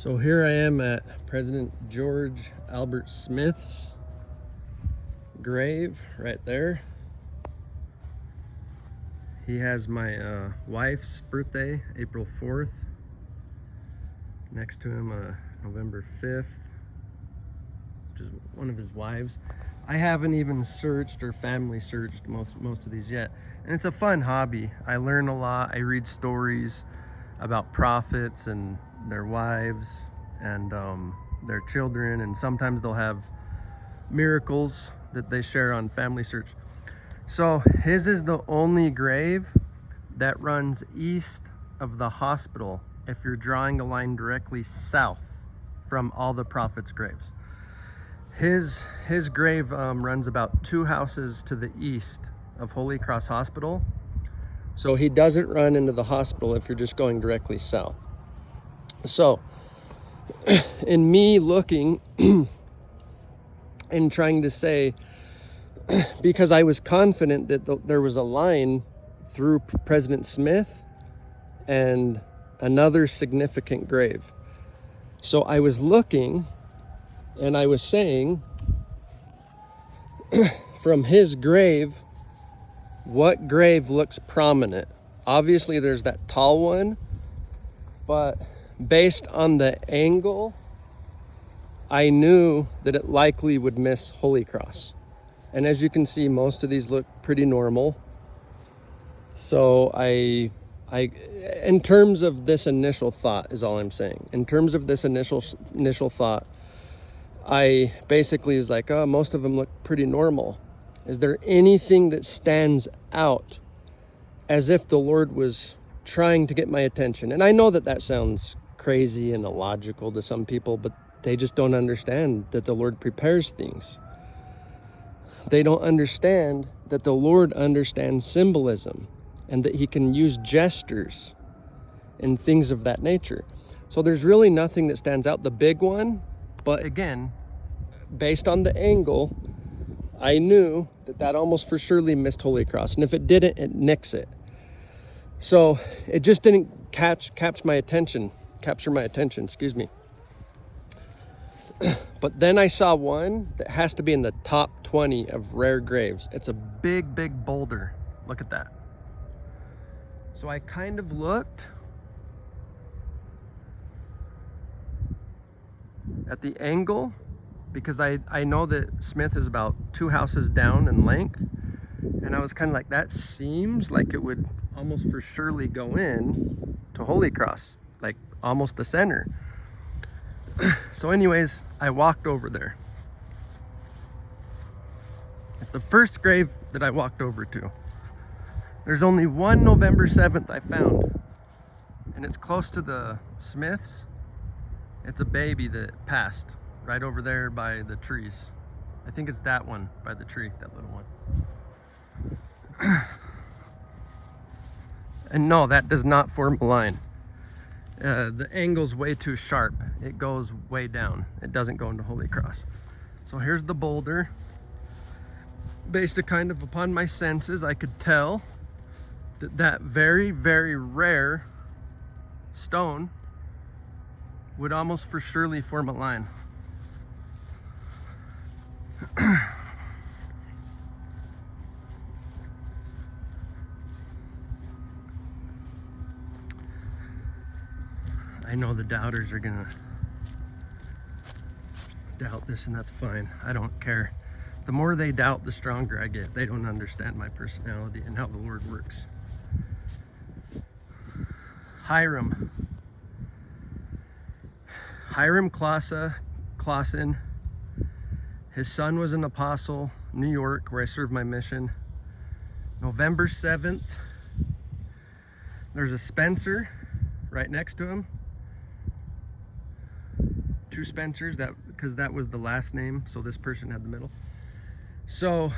So here I am at President George Albert Smith's grave right there. He has my wife's birthday, April 4th. Next to him, November 5th, which is one of his wives. I haven't even searched or family searched most of these yet. And it's a fun hobby. I learn a lot. I read stories about prophets and their wives and their children, and sometimes they'll have miracles that they share on Family Search. So his is the only grave that runs east of the hospital if you're drawing a line directly south from all the prophets' graves. His grave runs about 2 houses to the east of Holy Cross Hospital. So he doesn't run into the hospital if you're just going directly south. So in me looking and trying to say, because I was confident that there was a line through President Smith and another significant grave. So I was looking and I was saying, from his grave, what grave looks prominent? Obviously there's that tall one, but based on the angle, I knew that it likely would miss Holy Cross. And as you can see, most of these look pretty normal. So I in terms of this initial thought is all I'm saying. In terms of this initial thought, I basically was like, oh, most of them look pretty normal. Is there anything that stands out as if the Lord was trying to get my attention? And I know that sounds crazy and illogical to some people, but they just don't understand that the Lord prepares things. They don't understand that the Lord understands symbolism and that he can use gestures and things of that nature. So there's really nothing that stands out. The big one, but again, based on the angle, I knew that almost for surely missed Holy Cross. And if it didn't, it nicks it. So it just didn't capture my attention, excuse me. But then I saw one that has to be in the top 20 of rare graves. It's a big, big boulder. Look at that. So I kind of looked at the angle, because I know that Smith is about 2 houses down in length. And I was kind of like, that seems like it would almost for surely go in to Holy Cross, like almost the center. So anyways, I walked over there. It's the first grave that I walked over to. There's only one November 7th I found, and it's close to the Smiths. It's a baby that passed right over there by the trees. I think it's that one by the tree, that little one. And no, that does not form a line. The angle's way too sharp. It goes way down. It doesn't go into Holy Cross. So here's the boulder. Based kind of upon my senses, I could tell that very, very rare stone would almost for surely form a line. I know the doubters are gonna doubt this, and that's fine. I don't care. The more they doubt, the stronger I get. They don't understand my personality and how the Lord works. Hiram Clausen. His son was an apostle, New York, where I served my mission. November 7th. There's a Spencer right next to him. 2 Spencers, because that was the last name, so this person had the middle. So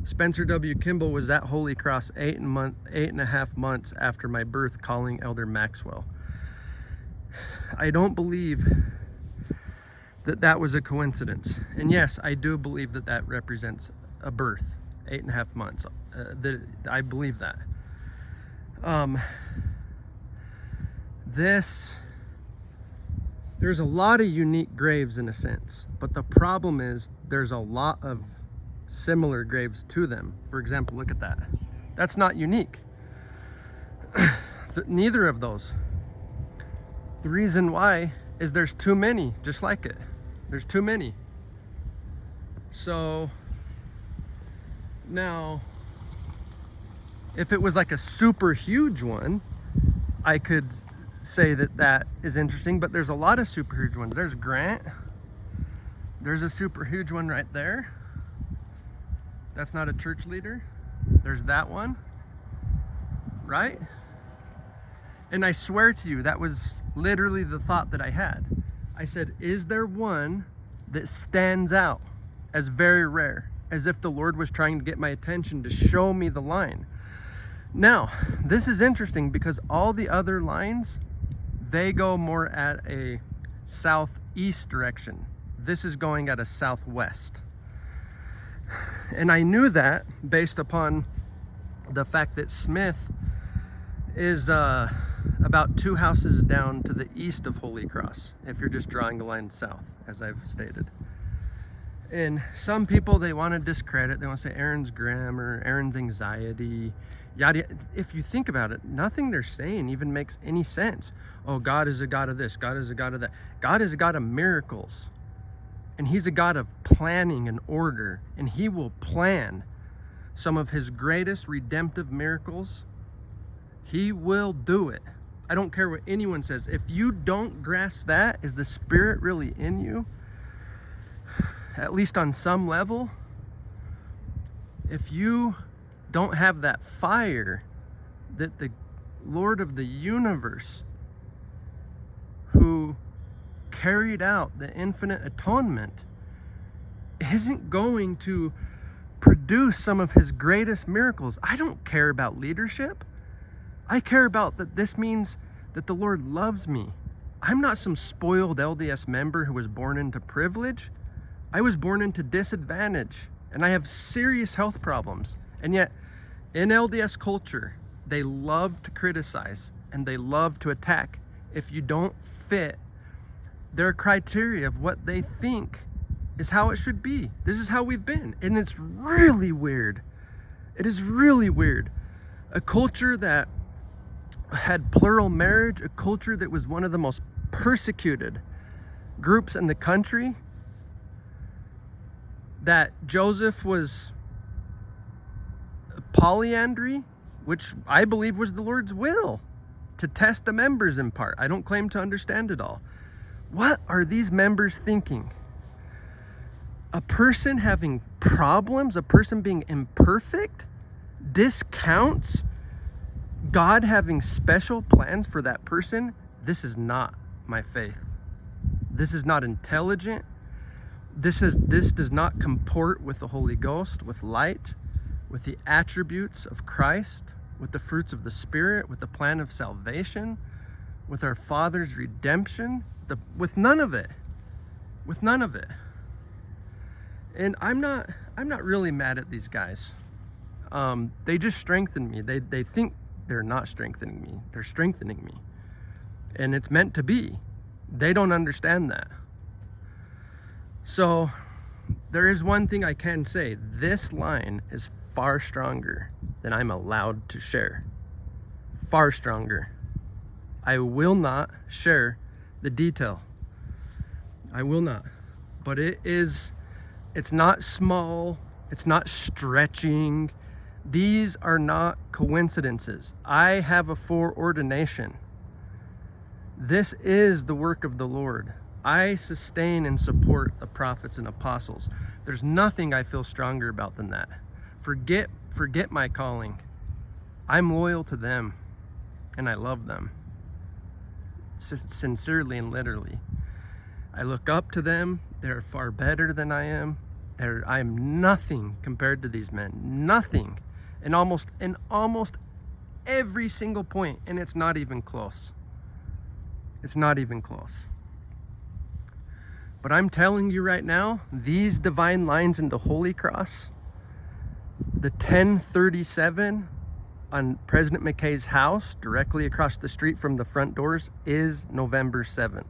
Spencer W. Kimball was at Holy Cross 8.5 months after my birth, calling Elder Maxwell. I don't believe that was a coincidence. And yes, I do believe that represents a birth, 8.5 months. I believe that. This There's a lot of unique graves in a sense, but the problem is there's a lot of similar graves to them. For example, look at that. That's not unique. Neither of those. The reason why is there's too many just like it. There's too many. So now, if it was like a super huge one, I could say that that is interesting, but there's a lot of super huge ones. There's Grant. There's a super huge one right there. That's not a church leader. There's that one, right? And I swear to you, that was literally the thought that I had. I said, is there one that stands out as very rare, as if the Lord was trying to get my attention to show me the line? Now, this is interesting because all the other lines, they go more at a southeast direction. This is going at a southwest. And I knew that based upon the fact that Smith is about 2 houses down to the east of Holy Cross, if you're just drawing a line south, as I've stated. And some people, they want to discredit, they want to say Aaron's grammar, Aaron's anxiety, yada. If you think about it, nothing they're saying even makes any sense. Oh, God is a God of this, God is a God of that. God is a God of miracles. And he's a God of planning and order. And he will plan some of his greatest redemptive miracles. He will do it. I don't care what anyone says. If you don't grasp that, is the Spirit really in you? At least on some level. If you don't have that fire that the Lord of the universe, who carried out the infinite atonement, isn't going to produce some of his greatest miracles. I don't care about leadership. I care about that this means that the Lord loves me. I'm not some spoiled LDS member who was born into privilege. I was born into disadvantage, and I have serious health problems. And yet, in LDS culture, they love to criticize and they love to attack if you don't fit their criteria of what they think is how it should be. This is how we've been, and it's really weird. It is really weird. A culture that had plural marriage, a culture that was one of the most persecuted groups in the country, that Joseph was polyandry, which I believe was the Lord's will, to test the members in part. I don't claim to understand it all. What are these members thinking? A person having problems, a person being imperfect, discounts God having special plans for that person? This is not my faith. This is not intelligent. This does not comport with the Holy Ghost, with light, with the attributes of Christ, with the fruits of the Spirit, with the plan of salvation, with our Father's redemption, with none of it. With none of it. And I'm not really mad at these guys. They just strengthen me. They think they're not strengthening me. They're strengthening me. And it's meant to be. They don't understand that. So there is one thing I can say. This line is far stronger than I'm allowed to share. Far stronger. I will not share the detail. I will not. But it's not small. It's not stretching. These are not coincidences. I have a foreordination. This is the work of the Lord. I sustain and support the prophets and apostles. There's nothing I feel stronger about than that. Forget my calling. I'm loyal to them, and I love them. Sincerely and literally. I look up to them. They're far better than I am. I am nothing compared to these men. Nothing. In almost every single point, and it's not even close. It's not even close. But I'm telling you right now, these divine lines into Holy Cross, the 1037 on President McKay's house, directly across the street from the front doors, is November 7th.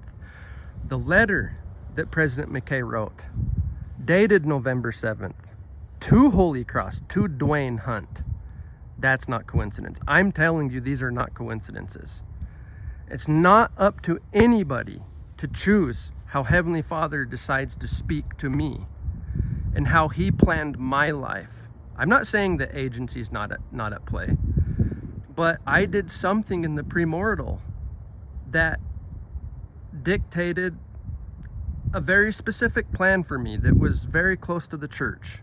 The letter that President McKay wrote, dated November 7th, to Holy Cross, to Dwayne Hunt. That's not coincidence. I'm telling you, these are not coincidences. It's not up to anybody to choose how Heavenly Father decides to speak to me and how He planned my life. I'm not saying that agency's not at play, but I did something in the premortal that dictated a very specific plan for me that was very close to the church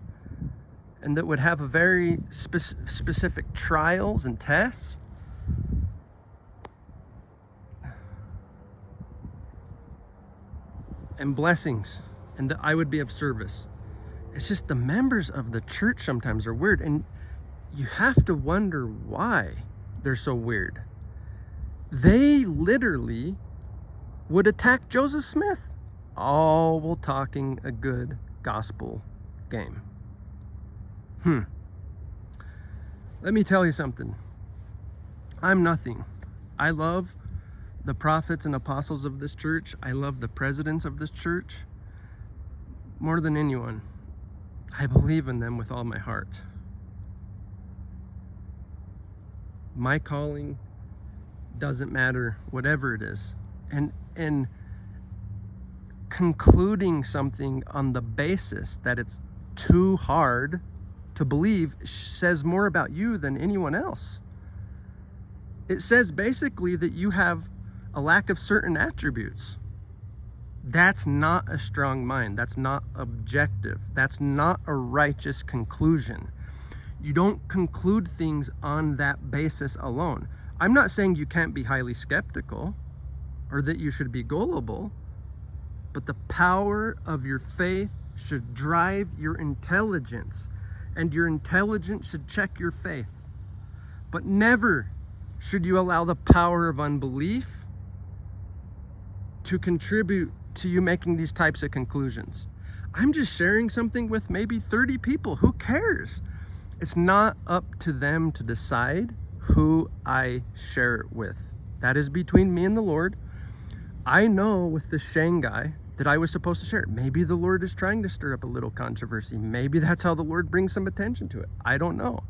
and that would have a very specific trials and tests. And blessings, and that I would be of service. It's just the members of the church sometimes are weird, and you have to wonder why they're so weird. They literally would attack Joseph Smith, all while talking a good gospel game. Let me tell you something. I'm nothing. I love the prophets and apostles of this church. I love the presidents of this church more than anyone. I believe in them with all my heart. My calling doesn't matter, whatever it is. And concluding something on the basis that it's too hard to believe says more about you than anyone else. It says basically that you have a lack of certain attributes. That's not a strong mind. That's not objective. That's not a righteous conclusion. You don't conclude things on that basis alone. I'm not saying you can't be highly skeptical or that you should be gullible, but the power of your faith should drive your intelligence, and your intelligence should check your faith. But never should you allow the power of unbelief to contribute to you making these types of conclusions. I'm just sharing something with maybe 30 people. Who cares? It's not up to them to decide who I share it with. That is between me and the Lord. I know with the Shane guy that I was supposed to share it. Maybe the Lord is trying to stir up a little controversy. Maybe that's how the Lord brings some attention to it. I don't know.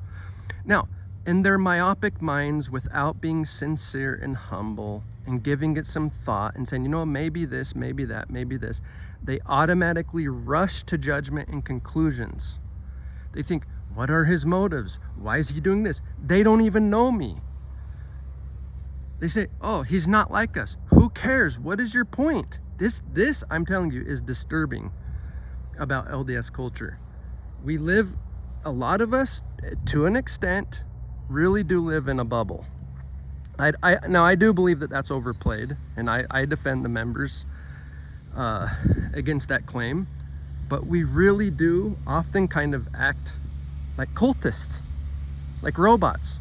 Now, in their myopic minds, without being sincere and humble and giving it some thought and saying, you know, maybe this, maybe that, maybe this, they automatically rush to judgment and conclusions. They think, what are his motives? Why is he doing this? They don't even know me. They say, oh, he's not like us. Who cares? What is your point? This, I'm telling you, is disturbing about LDS culture. We live, a lot of us, to an extent, really do live in a bubble. Now, I do believe that that's overplayed, and I defend the members against that claim, but we really do often kind of act like cultists, like robots.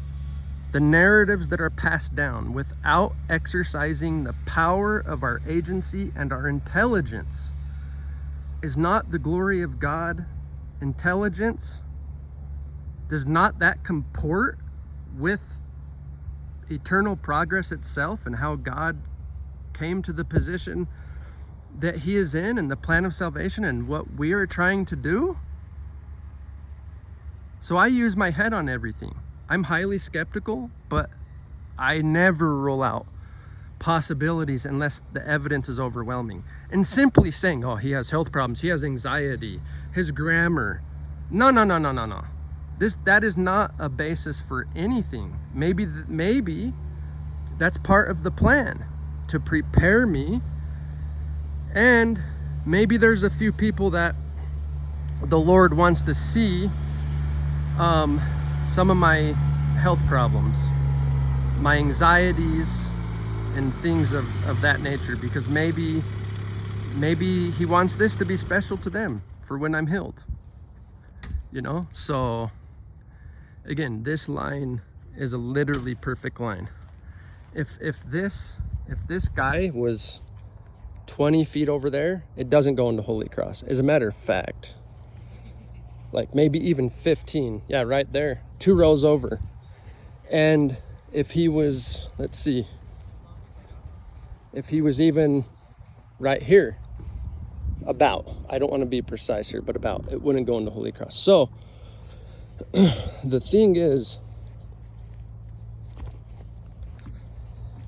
The narratives that are passed down without exercising the power of our agency and our intelligence. Is not the glory of God intelligence? Does not that comport with eternal progress itself and how God came to the position that He is in and the plan of salvation and what we are trying to do? So I use my head on everything. I'm highly skeptical, but I never rule out possibilities unless the evidence is overwhelming. And simply saying, oh, he has health problems, he has anxiety, his grammar. No. That is not a basis for anything. Maybe that's part of the plan to prepare me. And maybe there's a few people that the Lord wants to see some of my health problems, my anxieties and things of that nature, because maybe He wants this to be special to them for when I'm healed, you know? So again, this line is a literally perfect line. If this guy was 20 feet over there, it doesn't go into Holy Cross. As a matter of fact, like maybe even 15. Yeah, right there. 2 rows over. And if he was, let's see, if he was even right here. About. I don't want to be precise here, but about. It wouldn't go into Holy Cross. So the thing is,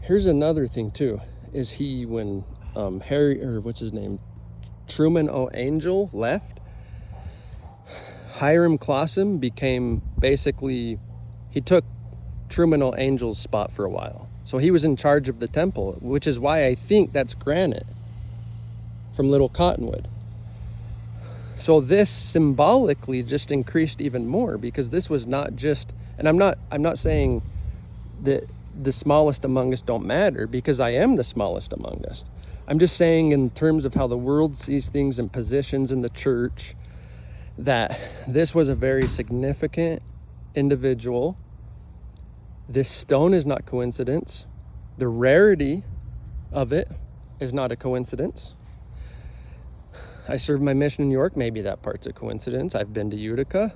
here's another thing too, is when Harry, or what's his name, Truman O. Angel left, Hiram Clausen became basically, he took Truman O. Angel's spot for a while. So he was in charge of the temple, which is why I think that's granite from Little Cottonwood. So this symbolically just increased even more, because this was not just, and I'm not saying that the smallest among us don't matter, because I am the smallest among us. I'm just saying in terms of how the world sees things and positions in the church, that this was a very significant individual. This stone is not coincidence. The rarity of it is not a coincidence. I served my mission in New York. Maybe that part's a coincidence. I've been to Utica.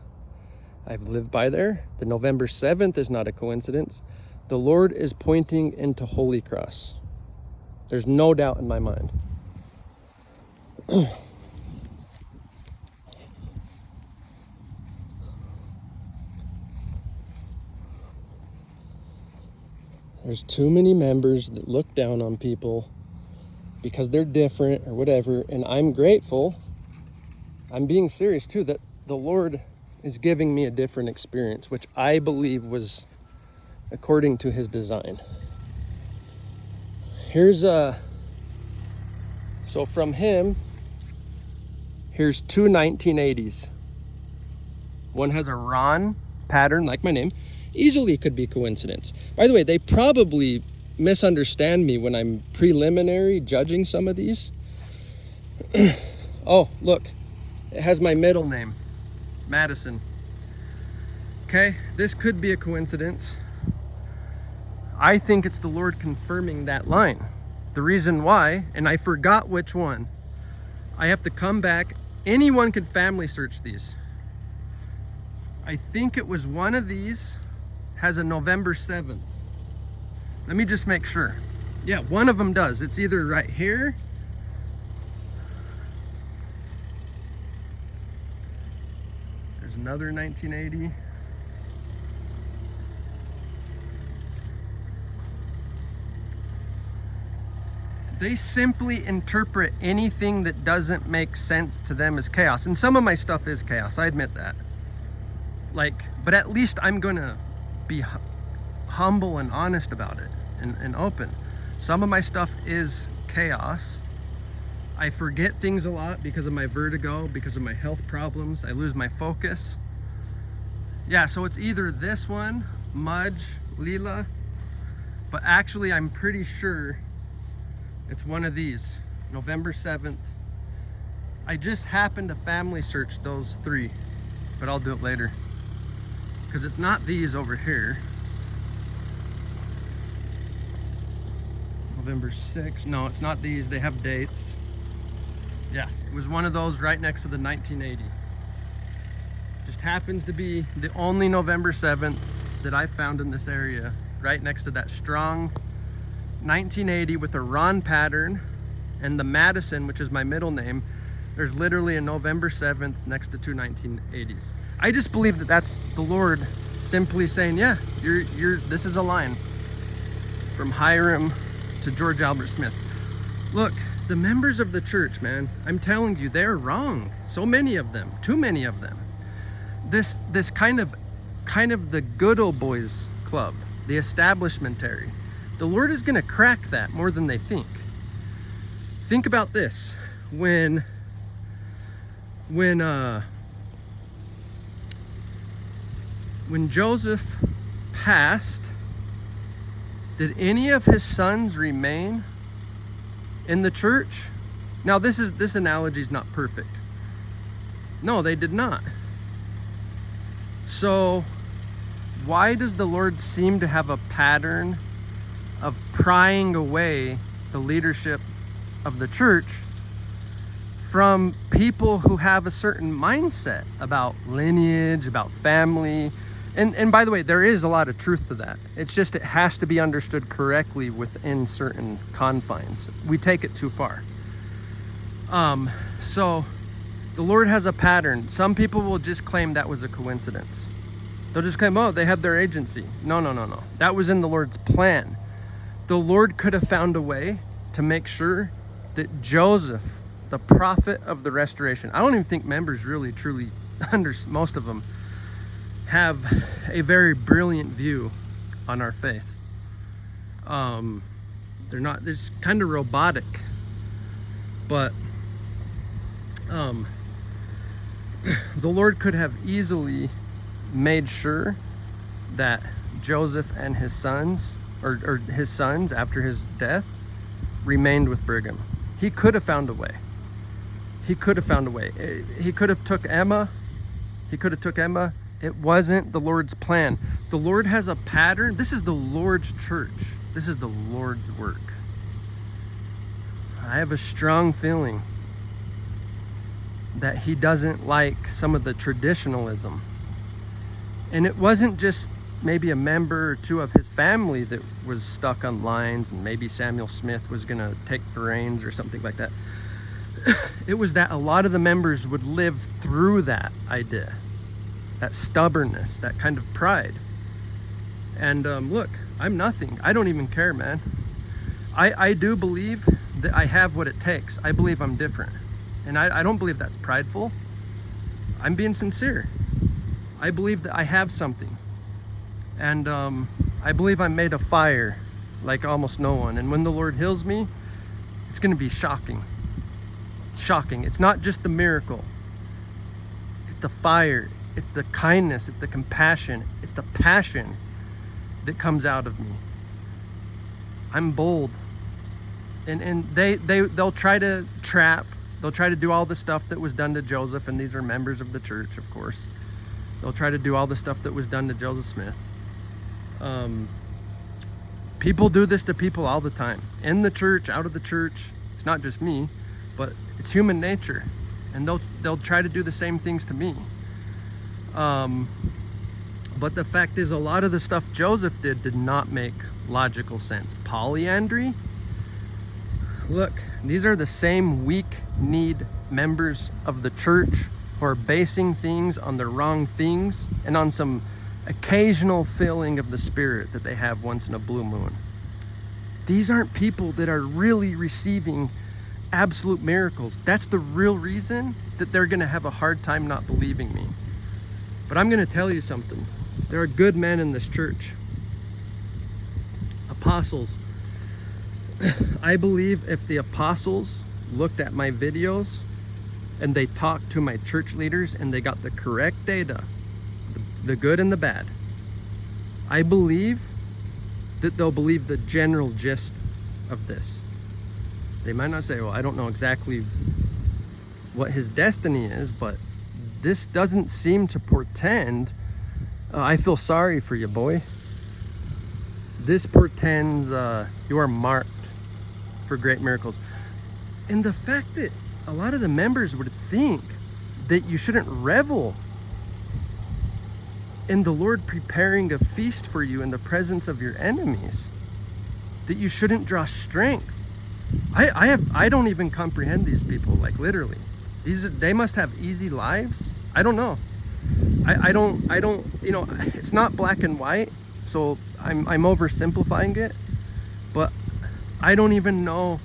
I've lived by there. The November 7th is not a coincidence. The Lord is pointing into Holy Cross. There's no doubt in my mind. There's too many members that look down on people because they're different or whatever. And I'm grateful. I'm being serious too, that the Lord is giving me a different experience, which I believe was according to his design. Here's so from him, here's two 1980s. One has a Ron pattern, like my name. Easily could be coincidence. By the way, they probably misunderstand me when I'm preliminary judging some of these. Oh, look, it has my middle name, Madison. Okay, this could be a coincidence. I think it's the Lord confirming that line. The reason why, and I forgot which one, I have to come back. Anyone could family search these. I think it was one of these has a November 7th. Let me just make sure. Yeah, one of them does. It's either right here. There's another 1980. They simply interpret anything that doesn't make sense to them as chaos. And some of my stuff is chaos, I admit that. But at least I'm gonna be humble and honest about it and open. Some of my stuff is chaos. I forget things a lot because of my vertigo, because of my health problems. I lose my focus. Yeah, so it's either this one, Mudge, Lila, but actually I'm pretty sure it's one of these, November 7th. I just happened to family search those three, but I'll do it later, because it's not these over here. November 6th, no, it's not these, they have dates. Yeah, it was one of those right next to the 1980. Just happens to be the only November 7th that I found in this area, right next to that strong 1980 with a Ron pattern, and the Madison, which is my middle name. There's literally a November 7th next to two 1980s. I just believe that that's the Lord simply saying, yeah, this is a line from Hiram to George Albert Smith. Look, the members of the church, man, I'm telling you, they're wrong. So many of them, too many of them. This kind of the good old boys club, the establishmentary. The Lord is gonna crack that more than they think. Think about this. When Joseph passed, did any of his sons remain in the church? Now this analogy is not perfect. No, they did not. So why does the Lord seem to have a pattern of prying away the leadership of the church from people who have a certain mindset about lineage, about family? And by the way, there is a lot of truth to that. It's just it has to be understood correctly within certain confines. We take it too far. So the Lord has a pattern. Some people will just claim that was a coincidence. They'll just claim, oh, they had their agency. No. That was in the Lord's plan. The Lord could have found a way to make sure that Joseph, the prophet of the restoration, I don't even think members really truly most of them have a very brilliant view on our faith. It's kind of robotic, but the Lord could have easily made sure that Joseph and his sons, or his sons after his death, remained with Brigham. He could have found a way. He could have found a way. He could have took Emma. It wasn't the Lord's plan. The Lord has a pattern. This is the Lord's church. This is the Lord's work. I have a strong feeling that he doesn't like some of the traditionalism. And it wasn't just maybe a member or two of his family that was stuck on lines, and maybe Samuel Smith was going to take the reins or something like that. It was that a lot of the members would live through that idea, that stubbornness, that kind of pride. And look, I'm nothing. I don't even care, man. I do believe that I have what it takes. I believe I'm different. And I don't believe that's prideful. I'm being sincere. I believe that I have something. And I believe I'm made of fire like almost no one. And when the Lord heals me, it's going to be shocking. Shocking. It's not just the miracle. It's the fire. It's the kindness. It's the compassion. It's the passion that comes out of me. I'm bold. And they'll try to trap. They'll try to do all the stuff that was done to Joseph, and these are members of the church, of course. They'll try to do all the stuff that was done to Joseph Smith. People do this to people all the time. In the church, out of the church. It's not just me, but it's human nature. And they'll try to do the same things to me. But the fact is, a lot of the stuff Joseph did not make logical sense. Polyandry? Look, these are the same weak-kneed members of the church who are basing things on the wrong things and on some occasional feeling of the Spirit that they have once in a blue moon. These aren't people that are really receiving absolute miracles. That's the real reason that they're going to have a hard time not believing me. But I'm going to tell you something. There are good men in this church. Apostles. I believe if the apostles looked at my videos and they talked to my church leaders and they got the correct data, the good and the bad, I believe that they'll believe the general gist of this. They might not say, well, I don't know exactly what his destiny is, but this doesn't seem to portend, I feel sorry for you, boy. This portends you are marked for great miracles. And the fact that a lot of the members would think that you shouldn't revel in the Lord preparing a feast for you in the presence of your enemies, that you shouldn't draw strength. I don't even comprehend these people, like literally. They must have easy lives. I don't know. I don't, you know, it's not black and white, so I'm oversimplifying it, but I don't even know.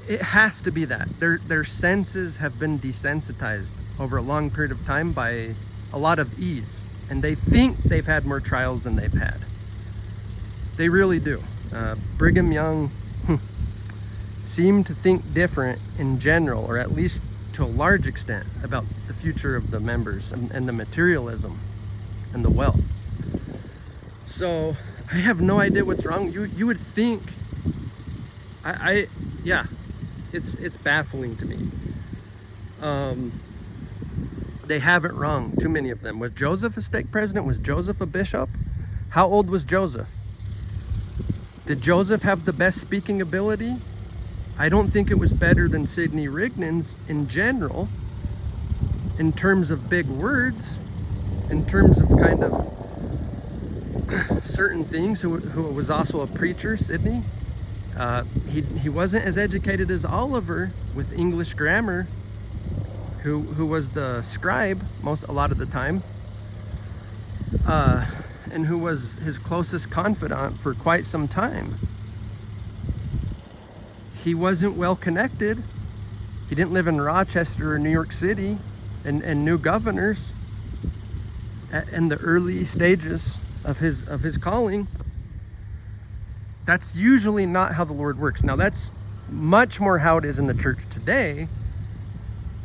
It has to be that. Their senses have been desensitized over a long period of time by a lot of ease, and they think they've had more trials than they've had. They really do. Brigham Young seemed to think different in general, or at least to a large extent, about the future of the members and the materialism and the wealth. So I have no idea what's wrong. You would think, yeah, it's baffling to me. They have it wrong, too many of them. Was Joseph a stake president? Was Joseph a bishop? How old was Joseph? Did Joseph have the best speaking ability? I don't think it was better than Sidney Rignan's in general, in terms of big words, in terms of kind of certain things, who was also a preacher, Sidney. He wasn't as educated as Oliver with English grammar, who was the scribe a lot of the time, and who was his closest confidant for quite some time. He wasn't well connected. He didn't live in Rochester or New York City and knew governors in the early stages of his calling. That's usually not how the Lord works. Now, that's much more how it is in the church today.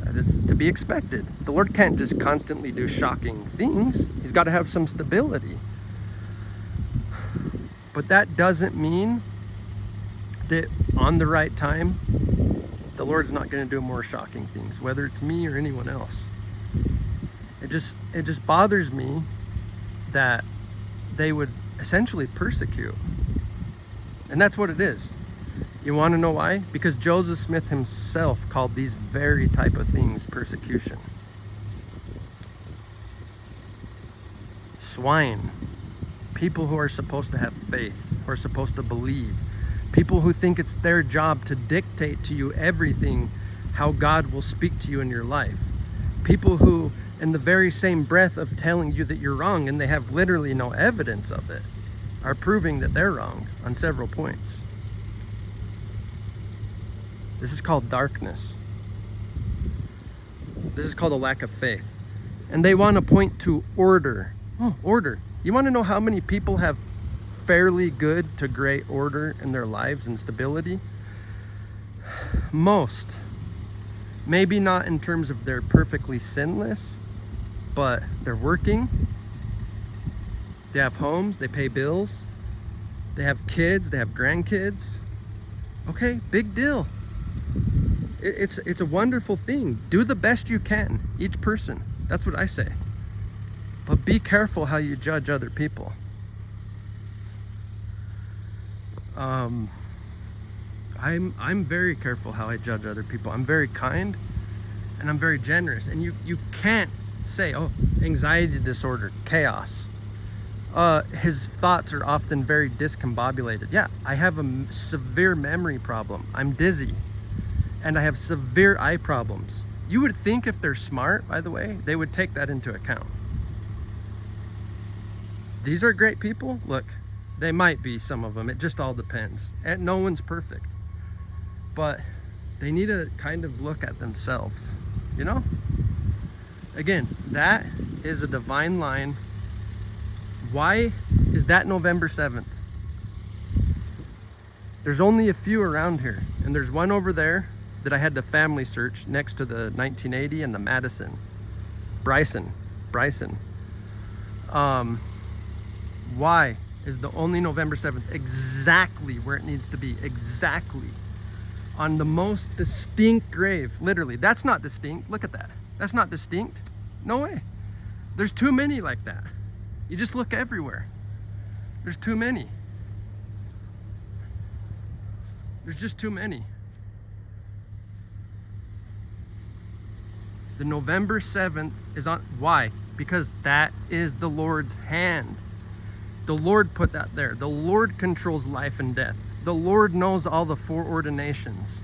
It's to be expected. The Lord can't just constantly do shocking things. He's got to have some stability. But that doesn't mean that on the right time, the Lord's not going to do more shocking things, whether it's me or anyone else. It just bothers me that they would essentially persecute. And that's what it is. You want to know why? Because Joseph Smith himself called these very type of things persecution. Swine. People who are supposed to have faith, who are supposed to believe. People who think it's their job to dictate to you everything, how God will speak to you in your life. People who, in the very same breath of telling you that you're wrong, and they have literally no evidence of it, are proving that they're wrong on several points. This is called darkness. This is called a lack of faith. And they want to point to order. Oh, order. You want to know how many people have fairly good to great order in their lives and stability? Most. Maybe not in terms of they're perfectly sinless, but they're working. They have homes, they pay bills, they have kids, they have grandkids. Okay, big deal. It's a wonderful thing. Do the best you can, each person. That's what I say. But be careful how you judge other people. I'm very careful how I judge other people. I'm very kind and I'm very generous. And you can't say, oh, anxiety disorder, chaos. His thoughts are often very discombobulated. Yeah, I have a severe memory problem. I'm dizzy. And I have severe eye problems. You would think if they're smart, by the way, they would take that into account. These are great people. Look, they might be, some of them. It just all depends. And no one's perfect. But they need to kind of look at themselves, you know? Again, that is a divine line. Why is that November 7th? There's only a few around here. And there's one over there that I had to family search next to the 1980 and the Madison. Bryson. Why is the only November 7th exactly where it needs to be? Exactly. On the most distinct grave, literally. That's not distinct. Look at that. That's not distinct. No way. There's too many like that. You just look everywhere. There's too many. There's just too many. The November 7th is on. Why? Because that is the Lord's hand. The Lord put that there. The Lord controls life and death. The Lord knows all the foreordinations.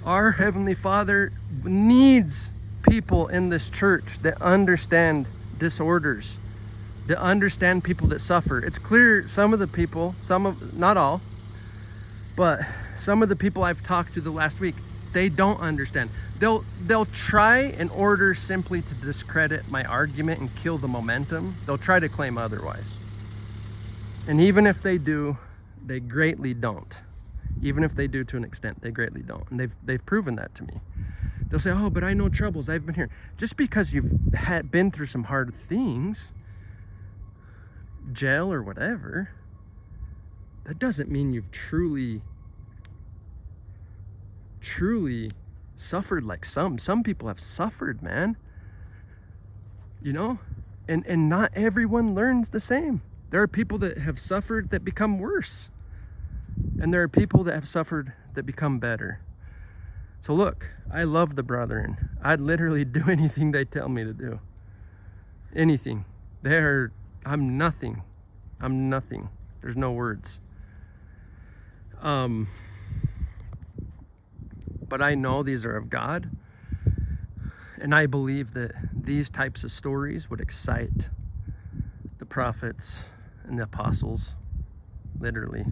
Our Heavenly Father needs people in this church that understand disorders, that understand people that suffer. It's clear some of the people, not all, but some of the people I've talked to the last week, they don't understand. They'll try in order simply to discredit my argument and kill the momentum. They'll try to claim otherwise. And even if they do, they greatly don't. Even if they do to an extent, they greatly don't. And they've proven that to me. They'll say, oh, but I know troubles. I've been here. Just because you've been through some hard things, jail or whatever, that doesn't mean you've truly suffered like some people have suffered, man. You know, and not everyone learns the same. There are people that have suffered that become worse, and there are people that have suffered that become better. So look, I love the brethren. I'd literally do anything they tell me to do. Anything. I'm nothing. There's no words. But I know these are of God, and I believe that these types of stories would excite the prophets and the apostles, literally.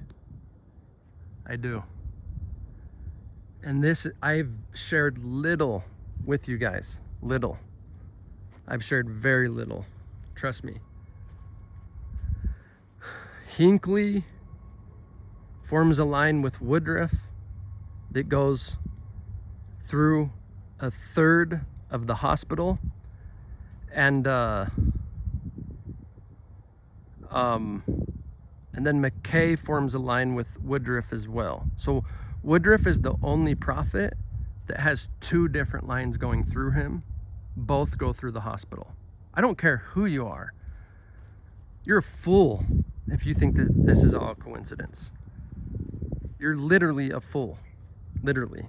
I do. And this, I've shared little with you guys. Little. I've shared very little. Trust me. Hinckley forms a line with Woodruff that goes through a third of the hospital, and then McKay forms a line with Woodruff as well. So Woodruff is the only prophet that has two different lines going through him. Both go through the hospital. I don't care who you are. You're a fool if you think that this is all coincidence. You're literally a fool. Literally.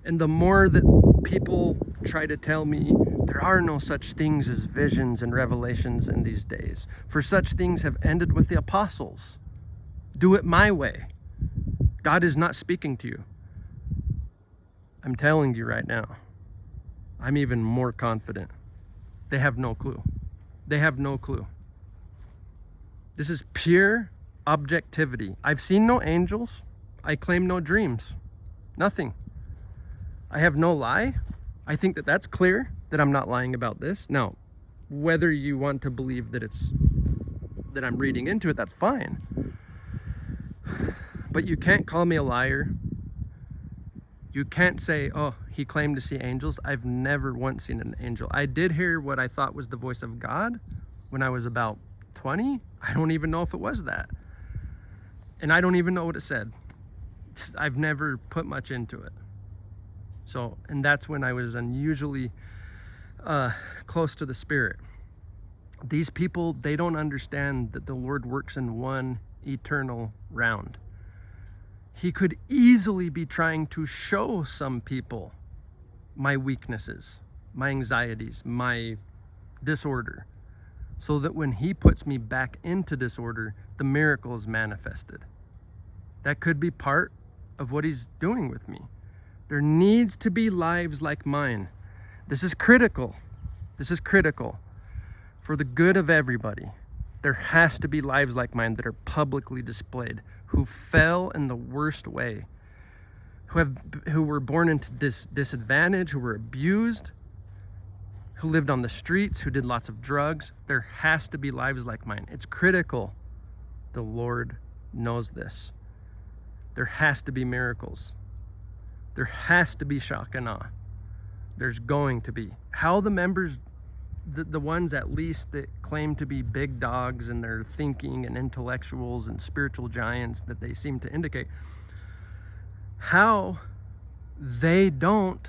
And the more that people try to tell me there are no such things as visions and revelations in these days, for such things have ended with the apostles. Do it my way. God is not speaking to you. I'm telling you right now. I'm even more confident. They have no clue. They have no clue. This is pure objectivity. I've seen no angels. I claim no dreams. Nothing. I have no lie. I think that that's clear, that I'm not lying about this. Now, whether you want to believe that that I'm reading into it, that's fine. But you can't call me a liar. You can't say, oh, he claimed to see angels. I've never once seen an angel. I did hear what I thought was the voice of God when I was about 20. I don't even know if it was that. And I don't even know what it said. I've never put much into it. So, and that's when I was unusually close to the Spirit. These people, they don't understand that the Lord works in one eternal round. He could easily be trying to show some people my weaknesses, my anxieties, my disorder, so that when he puts me back into disorder, the miracle is manifested. That could be part of what he's doing with me. There needs to be lives like mine. This is critical. This is critical for the good of everybody. There has to be lives like mine that are publicly displayed, who fell in the worst way, who were born into disadvantage, who were abused, who lived on the streets, who did lots of drugs. There has to be lives like mine. It's critical. The Lord knows this. There has to be miracles. There has to be shock and awe. There's going to be. How the members, the ones at least that claim to be big dogs in their thinking and intellectuals and spiritual giants that they seem to indicate, how they don't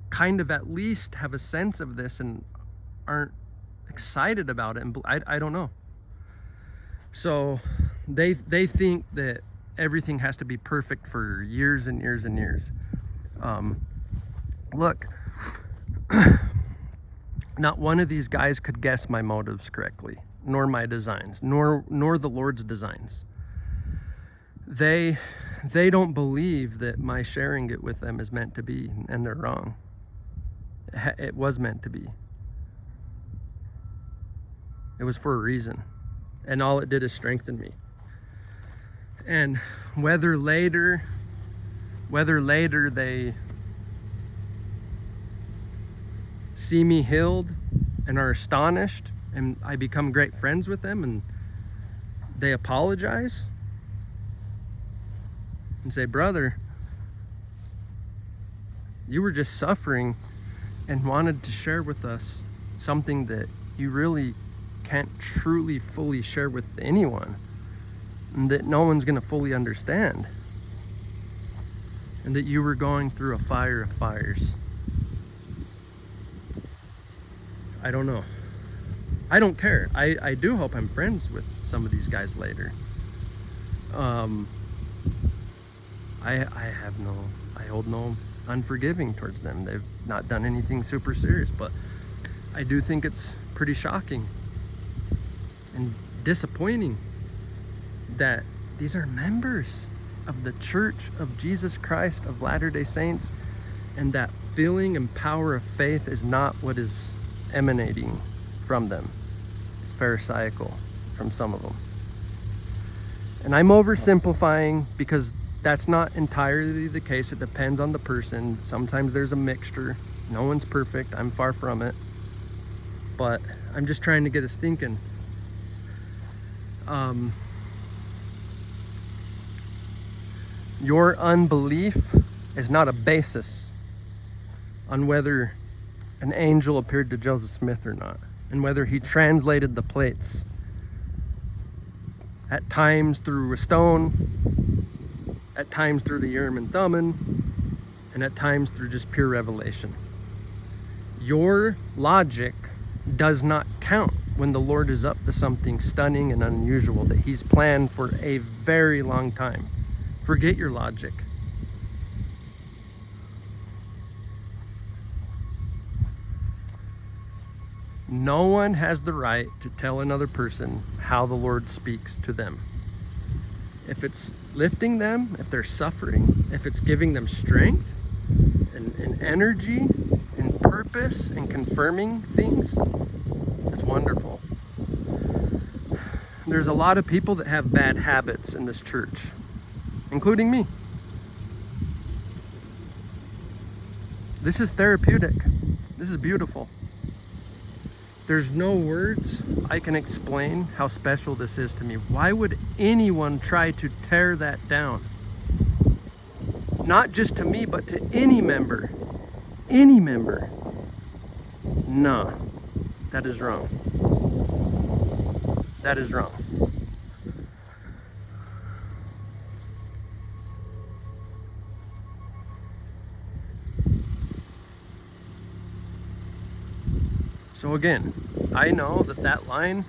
kind of at least have a sense of this and aren't excited about it. And I don't know. So they think that everything has to be perfect for years and years and years. Look, not one of these guys could guess my motives correctly, nor my designs, nor the Lord's designs. They don't believe that my sharing it with them is meant to be, and they're wrong. It was meant to be. It was for a reason, and all it did is strengthen me. And whether later they see me healed and are astonished and I become great friends with them and they apologize and say, brother, you were just suffering and wanted to share with us something that you really can't truly fully share with anyone, and that no one's going to fully understand, and that you were going through a fire of fires. I don't know. I don't care. I do hope I'm friends with some of these guys later. I hold no unforgiving towards them. They've not done anything super serious, but I do think it's pretty shocking and disappointing that These are members of the Church of Jesus Christ of Latter-day Saints, and that feeling and power of faith is not what is emanating from them. It's pharisaical from some of them. And I'm oversimplifying because that's not entirely the case. It depends on the person. Sometimes there's a mixture. No one's perfect. I'm far from it. But I'm just trying to get us thinking. Your unbelief is not a basis on whether an angel appeared to Joseph Smith or not, and whether he translated the plates, at times through a stone, at times through the Urim and Thummim, and at times through just pure revelation. Your logic does not count when the Lord is up to something stunning and unusual that he's planned for a very long time. Forget your logic. No one has the right to tell another person how the Lord speaks to them. If it's lifting them, if they're suffering, if it's giving them strength and energy and purpose and confirming things, it's wonderful. There's a lot of people that have bad habits in this church, including me. This is therapeutic. This is beautiful. There's no words I can explain how special this is to me. Why would anyone try to tear that down? Not just to me, but to any member. Any member. No, that is wrong. That is wrong. So again, I know that that line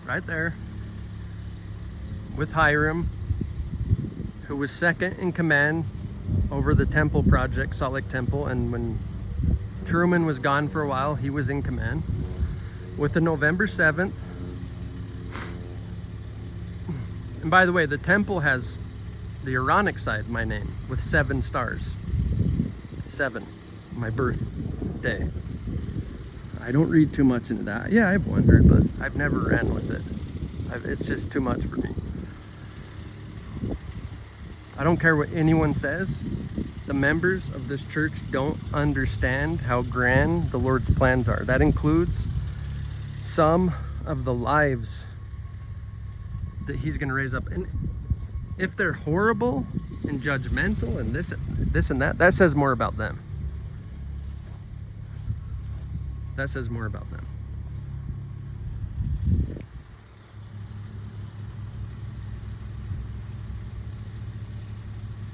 right there with Hiram, who was second in command over the temple project, Salt Lake Temple, and when Truman was gone for a while, he was in command. With the November 7th, and by the way, the temple has the Aaronic side of my name with 7 stars. 7, my birthday. I don't read too much into that. Yeah, I've wondered, but I've never ran with it. It's just too much for me. I don't care what anyone says. The members of this church don't understand how grand the Lord's plans are. That includes some of the lives that he's going to raise up. And if they're horrible and judgmental and this and that says more about them. That says more about them.